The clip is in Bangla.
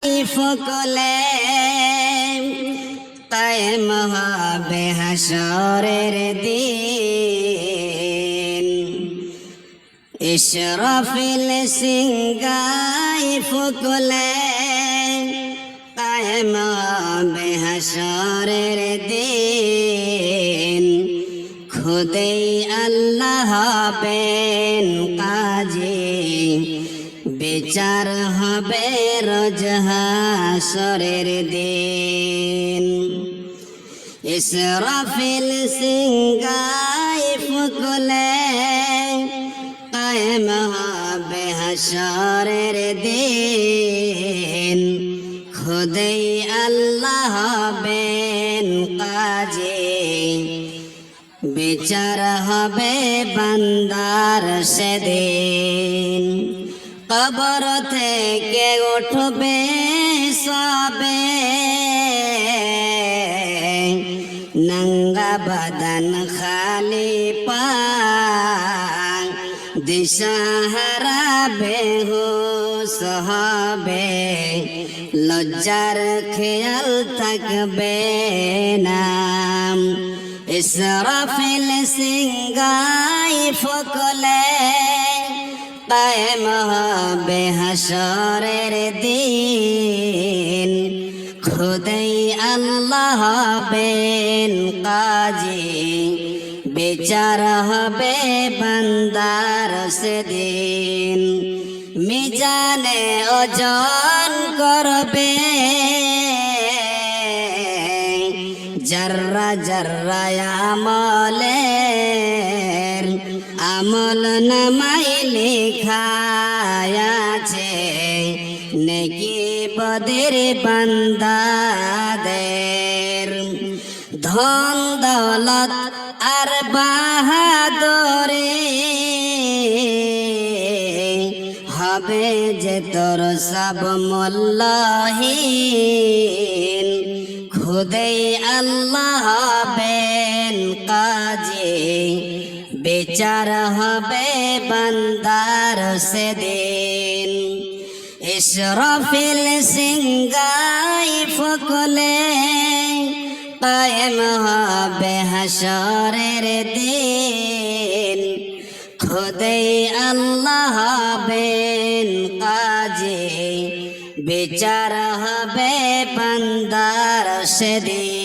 ফকলে কায়েম হবে হাসরের দিন। ইসরাফিল সিংগাই ফকলে কায়েম হবে হাসরের দিন। খুদেই আল্লাহ হবেন কাজী, বিচার হবে রোজ হাসরের দিন। ইসরাফিল সিংগাই ফুকলে কায়েম হবে হাসরের দিন। খুদেই আল্লাহ হবেন কাজী, বিচার হবে বান্দার সেদিন। কবর থেকে উঠবে সবে, নঙ্গা বদন খালি পায়, দিশাহারা বেহুশ হবে, লজ্জার খেয়াল থাকবে না। ইসরাফিল সিংগাই ফকলে কায়েম হবে হাসরের দিন। খুদেই আল্লাহ হবেন কাজী, বিচার হবে বান্দার সেদিন। মিজানে ওজন করবে জর্রা জর্রা আমলের, আমল নামাই লেখায়াছে নেকি বদের বান্দাদের। ধন দৌলত আর বাহাদুরি হবে যে তোর সব মূল্যহীন। খুদেই আল্লাহ হবেন কাজী, বিচার হবে বান্দার সেদিন। ইসরাফিল সিংগাই ফকলে কায়েম হবে হাসরের দিন। খুদেই আল্লাহ হবেন কাজী, বিচার হবে বান্দার সেদিন।